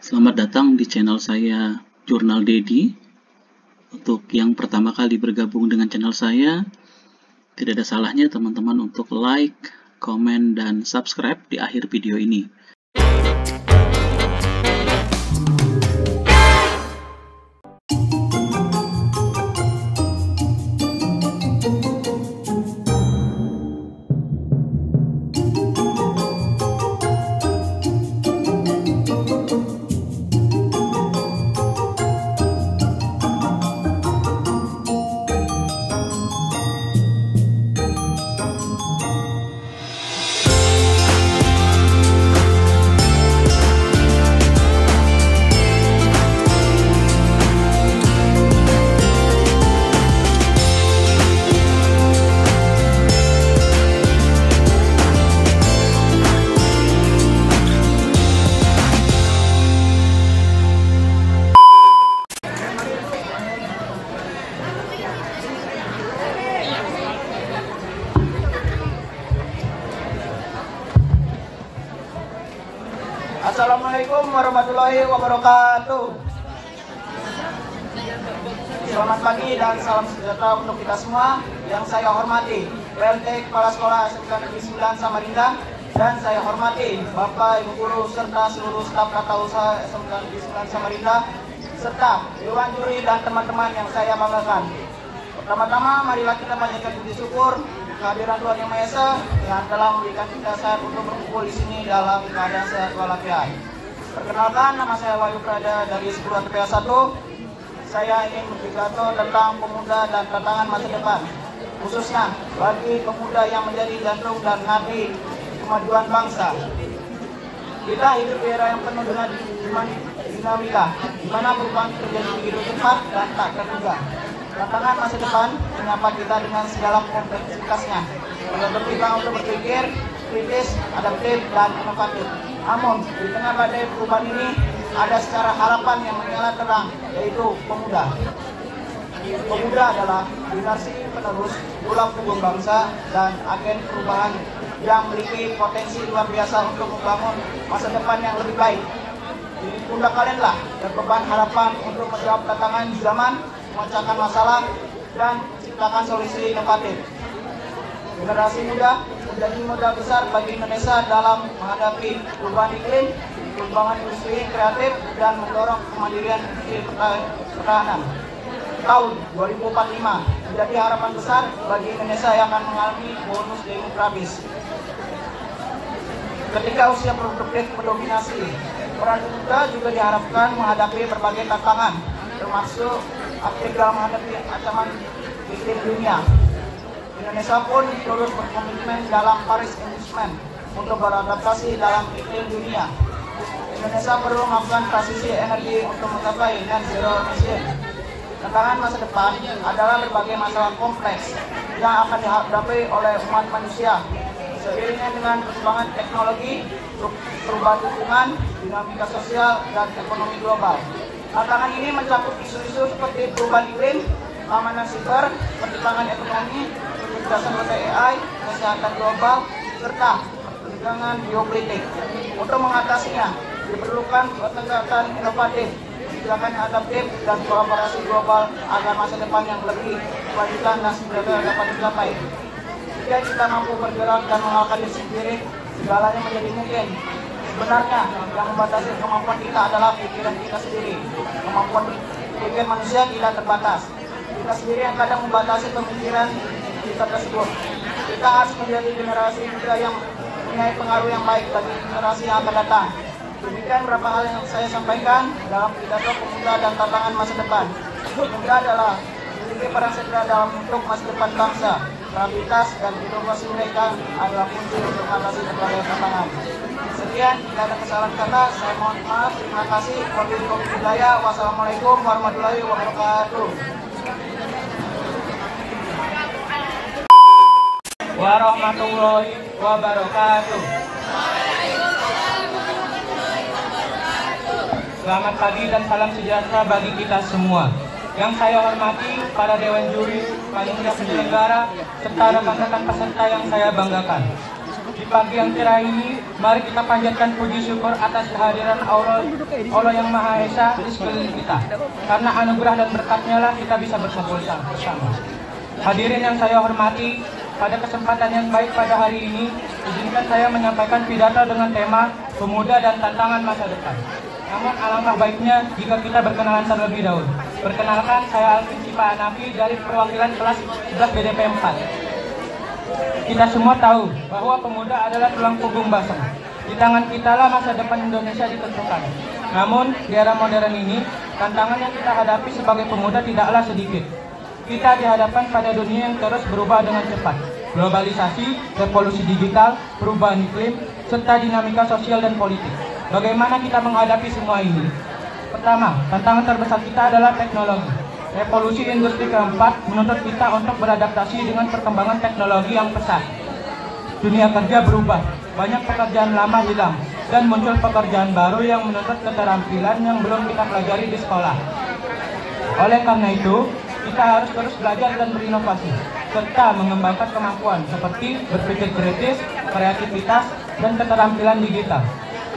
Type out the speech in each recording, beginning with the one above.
Selamat datang di channel saya Jurnal Dedi. Untuk yang pertama kali bergabung dengan channel saya, tidak ada salahnya teman-teman untuk like, komen, dan subscribe di akhir video ini. Assalamualaikum warahmatullahi wabarakatuh. Selamat pagi dan salam sejahtera untuk kita semua. Yang saya hormati PLT Kepala Sekolah SMK Negeri 9 Samarinda, dan saya hormati Bapak Ibu Guru serta seluruh staf tata usaha SMK Negeri 9 Samarinda, serta Dewan Juri dan teman-teman yang saya banggakan. Pertama-tama marilah kita panjatkan puji syukur kehadiran Tuhan Yang Maha Esa yang telah memberikan kita sehat untuk berkumpul di sini dalam keadaan sehat walafiat. Perkenalkan, nama saya Wahyu Prada dari Sekolah TPA 1. Saya ingin berpidato tentang pemuda dan tantangan masa depan, khususnya bagi pemuda yang menjadi jantung dan nadi kemajuan bangsa. Kita hidup di era yang penuh dengan dinamika, di mana perubahan terjadi begitu cepat dan tak terduga. Tantangan masa depan menyapa kita dengan segala kompleksitasnya, menuntut kita untuk berpikir kritis, adaptif, dan inovatif. Namun, di tengah badai perubahan ini, ada secara harapan yang menyala terang, yaitu pemuda. Pemuda adalah generasi penerus tulang punggung bangsa dan agen perubahan yang memiliki potensi luar biasa untuk membangun masa depan yang lebih baik. Di pundak kalianlah berbeban harapan untuk menjawab tantangan zaman, memecahkan masalah, dan menciptakan solusi inovatif. Generasi muda menjadi modal besar bagi Indonesia dalam menghadapi perubahan iklim, pengembangan industri kreatif, dan mendorong kemandirian industri pertahanan. Tahun 2045 menjadi harapan besar bagi Indonesia yang akan mengalami bonus demografis. Ketika usia produktif mendominasi, peran pemuda juga diharapkan menghadapi berbagai tantangan, termasuk aktif dalam menghadapi ancaman iklim dunia. Indonesia pun terus berkomitmen dalam Paris Agreement untuk beradaptasi dalam iklim dunia. Indonesia perlu melakukan transisi energi untuk mencapai net zero emission. Tantangan masa depan adalah berbagai masalah kompleks yang akan dihadapi oleh umat manusia. Seiringnya dengan perkembangan teknologi, perubahan lingkungan, dinamika sosial, dan ekonomi global. Tantangan ini mencakup isu-isu seperti perubahan iklim, keamanan siber, perkembangan ekonomi, kecerdasan AI, kesehatan global, serta perdagangan geopolitik. Untuk mengatasinya, diperlukan pendekatan inovatif, kebijakan yang adaptif, dan kolaborasi global agar masa depan yang lebih berkelanjutan dan sejahtera dapat dicapai. Jika kita mampu bergerak dan mengalahkan diri sendiri, segalanya menjadi mungkin. Sebenarnya, yang membatasi kemampuan kita adalah pikiran kita sendiri. Kemampuan pikir manusia tidak terbatas. Kita sendiri yang kadang membatasi pemikiran kita tersebut. Kita harus menjadi generasi muda yang mempunyai pengaruh yang baik bagi generasi yang akan datang. Demikian beberapa hal yang saya sampaikan dalam pidato pemuda dan tantangan masa depan. Pemuda adalah memiliki peran sejarah dalam untuk masa depan bangsa. Kreativitas dan inovasi mereka adalah kunci untuk mengatasi berbagai tantangan. Sekian, tidak ada kesalahan kata, saya mohon maaf. Terima kasih. Wabillahi hidayah. Wassalamualaikum warahmatullahi wabarakatuh. Warahmatullahi wabarakatuh. Selamat pagi dan salam sejahtera bagi kita semua. Yang saya hormati para Dewan Juri, panitia penyelenggara, serta rekan-rekan peserta yang saya banggakan. Di Di pagi yang cerah ini, mari kita panjatkan puji syukur atas kehadiran Allah yang Maha Esa di sekeliling kita. Karena anugerah dan berkat-Nya lah kita bisa berkumpul bersama. Hadirin yang saya hormati, pada kesempatan yang baik pada hari ini, izinkan saya menyampaikan pidato dengan tema Pemuda dan Tantangan Masa Depan. Namun alangkah baiknya jika kita berkenalan terlebih dahulu. Perkenalkan, saya Alvin Cipa Anafi dari perwakilan kelas 11 BDP 4. Kita semua tahu bahwa pemuda adalah tulang punggung bangsa. Di tangan kita lah masa depan Indonesia ditentukan. Namun, di era modern ini, tantangan yang kita hadapi sebagai pemuda tidaklah sedikit. Kita dihadapkan pada dunia yang terus berubah dengan cepat. Globalisasi, revolusi digital, perubahan iklim, serta dinamika sosial dan politik. Bagaimana kita menghadapi semua ini? Pertama, tantangan terbesar kita adalah teknologi. Revolusi industri keempat menuntut kita untuk beradaptasi dengan perkembangan teknologi yang pesat. Dunia kerja berubah, banyak pekerjaan lama hilang, dan muncul pekerjaan baru yang menuntut keterampilan yang belum kita pelajari di sekolah. Oleh karena itu, kita harus terus belajar dan berinovasi, serta mengembangkan kemampuan seperti berpikir kritis, kreativitas, dan keterampilan digital.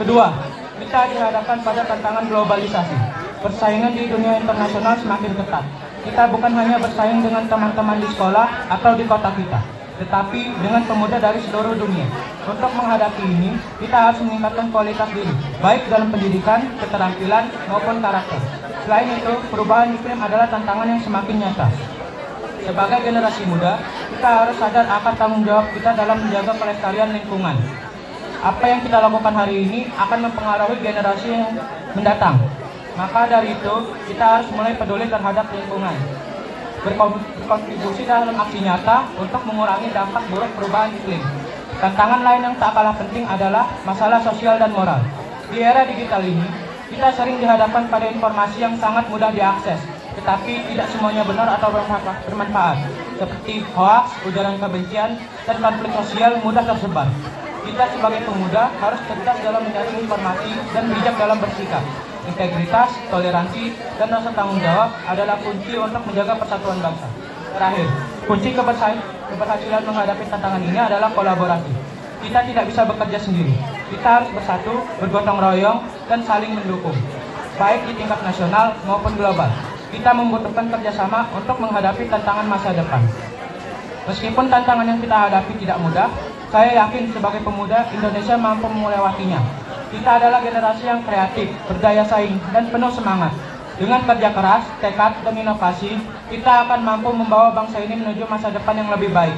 Kedua, kita dihadapkan pada tantangan globalisasi. Persaingan di dunia internasional semakin ketat. Kita bukan hanya bersaing dengan teman-teman di sekolah atau di kota kita, tetapi dengan pemuda dari seluruh dunia. Untuk menghadapi ini, kita harus meningkatkan kualitas diri, baik dalam pendidikan, keterampilan, maupun karakter. Selain itu, perubahan iklim adalah tantangan yang semakin nyata. Sebagai generasi muda, kita harus sadar akan tanggung jawab kita dalam menjaga kelestarian lingkungan. Apa yang kita lakukan hari ini akan mempengaruhi generasi yang mendatang. Maka dari itu, kita harus mulai peduli terhadap lingkungan. Berkontribusi dalam aksi nyata untuk mengurangi dampak buruk perubahan iklim. Tantangan lain yang tak kalah penting adalah masalah sosial dan moral. Di era digital ini, kita sering dihadapkan pada informasi yang sangat mudah diakses, tetapi tidak semuanya benar atau bermanfaat. Seperti hoaks, ujaran kebencian, dan konflik sosial mudah tersebar. Kita sebagai pemuda harus cerdas dalam mencari informasi dan bijak dalam bersikap. Integritas, toleransi, dan rasa tanggung jawab adalah kunci untuk menjaga persatuan bangsa. Terakhir, kunci keberhasilan menghadapi tantangan ini adalah kolaborasi. Kita tidak bisa bekerja sendiri. Kita harus bersatu, bergotong royong, dan saling mendukung, baik di tingkat nasional maupun global. Kita membutuhkan kerjasama untuk menghadapi tantangan masa depan. Meskipun tantangan yang kita hadapi tidak mudah, saya yakin sebagai pemuda Indonesia mampu melewatinya. Kita adalah generasi yang kreatif, berdaya saing, dan penuh semangat. Dengan kerja keras, tekad, dan inovasi, kita akan mampu membawa bangsa ini menuju masa depan yang lebih baik.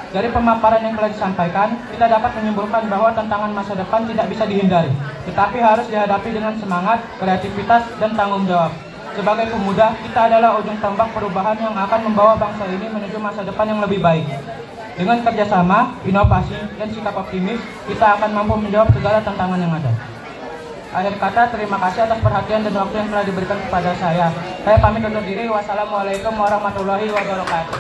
Dari pemaparan yang telah disampaikan, kita dapat menyimpulkan bahwa tantangan masa depan tidak bisa dihindari, tetapi harus dihadapi dengan semangat, kreativitas, dan tanggung jawab. Sebagai pemuda, kita adalah ujung tombak perubahan yang akan membawa bangsa ini menuju masa depan yang lebih baik. Dengan kerjasama, inovasi, dan sikap optimis, kita akan mampu menjawab segala tantangan yang ada. Akhir kata, terima kasih atas perhatian dan waktu yang telah diberikan kepada saya. Saya pamit undur diri. Wassalamualaikum warahmatullahi wabarakatuh.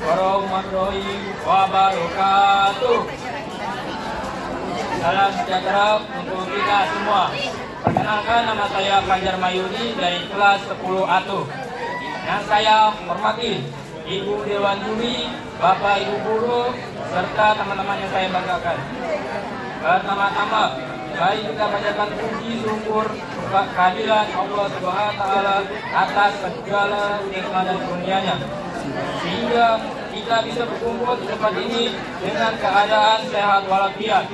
Warahmatullahi wabarakatuh. Salam sejahtera untuk kita semua. Perkenalkan, nama saya Fajar Mayuni dari kelas 10 A2. Yang saya hormati Ibu Dewan Juri, Bapak Ibu Guru, serta teman-teman yang saya banggakan. Pertama-tama, mari kita panjatkan puji syukur kehadiran Allah Subhanahu wa Ta'ala atas segala nikmat dan karunia-Nya, sehingga kita bisa berkumpul di tempat ini dengan keadaan sehat walafiat.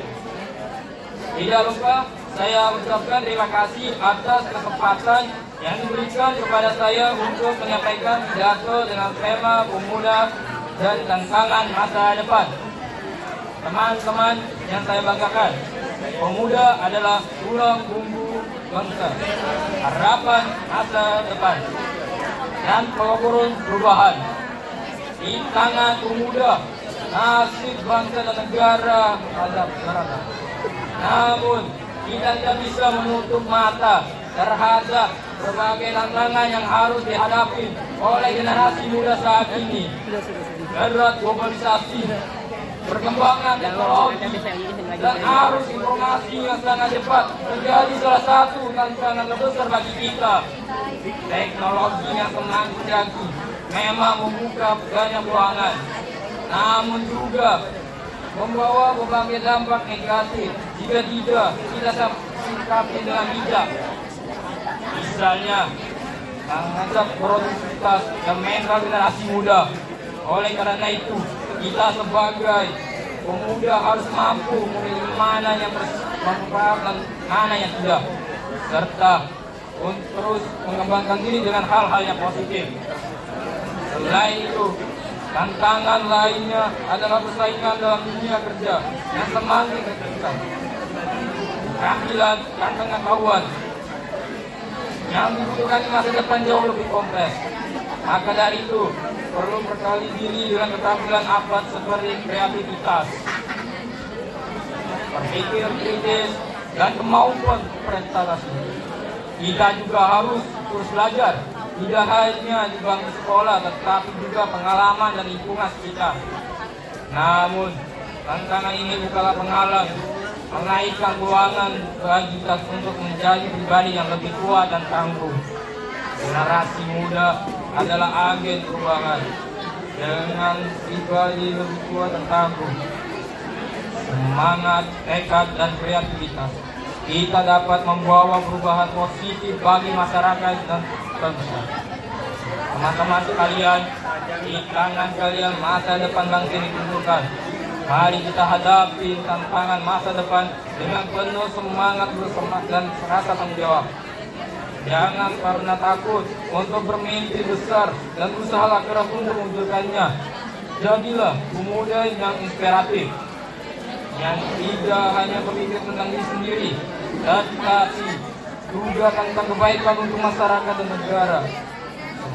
Tidak lupa saya ucapkan terima kasih atas kesempatan yang diberikan kepada saya untuk menyampaikan pidato dengan tema pemuda dan tantangan masa depan. Teman-teman yang saya banggakan, pemuda adalah tulang punggung bangsa, harapan masa depan, dan pelopor perubahan. Di tangan pemuda, nasib bangsa dan negara ada merata. Namun, kita tidak bisa menutup mata terhadap berbagai tantangan yang harus dihadapi oleh generasi muda saat ini. Berat globalisasi, perkembangan teknologi, dan arus informasi yang sangat cepat menjadi salah satu tantangan terbesar bagi kita. Teknologi yang semakin canggih memang membuka banyak peluang, namun juga membawa berbagai dampak negatif jika tidak kita sikapi dengan bijak. Misalnya, mengajak produktivitas dan mental generasi muda. Oleh karena itu, kita sebagai pemuda harus mampu memilih mana yang bermanfaat dan mana yang tidak, serta untuk terus mengembangkan diri dengan hal-hal yang positif. Selain itu, tantangan lainnya adalah persaingan dalam dunia kerja yang semakin ketat. Keterampilan dan pengetahuan yang dibutuhkan di masa depan jauh lebih kompleks. Maka dari itu, perlu berkali diri dengan keterampilan abad seperti kreativitas, berpikir kritis, dan kemampuan presentasi. Kita juga harus terus belajar, tidak hanya di bangku sekolah, tetapi juga pengalaman dan lingkungan sekitar. Namun, tantangan ini bukanlah penghalang menaikkan peluangan bagi kita untuk menjadi pribadi yang lebih kuat dan tangguh. Generasi muda adalah agen perubahan. Dengan pribadi lebih kuat dan tangguh, semangat, tekad, dan kreativitas, kita dapat membawa perubahan positif bagi masyarakat dan bangsa. Teman-teman sekalian, di tangan kalian masa depan bangsa ditentukan. Mari kita hadapi tantangan masa depan dengan penuh semangat dan rasa tanggung jawab. Jangan karena takut untuk bermimpi besar dan usahalah keras untuk mewujudkannya. Jadilah pemuda yang inspiratif, yang tidak hanya berpikir tentang diri sendiri, tetapi juga tentang kebaikan untuk masyarakat dan negara.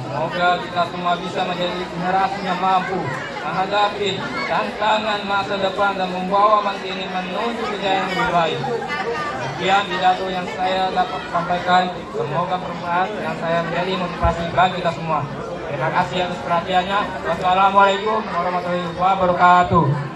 Semoga kita semua bisa menjadi generasi yang mampu menghadapi tantangan masa depan dan membawa bangsa ini menuju kejayaan yang lebih baik. Sekian pidato yang saya dapat sampaikan. Semoga bermanfaat dan saya menjadi motivasi bagi kita semua. Terima kasih atas perhatiannya. Wassalamualaikum warahmatullahi wabarakatuh.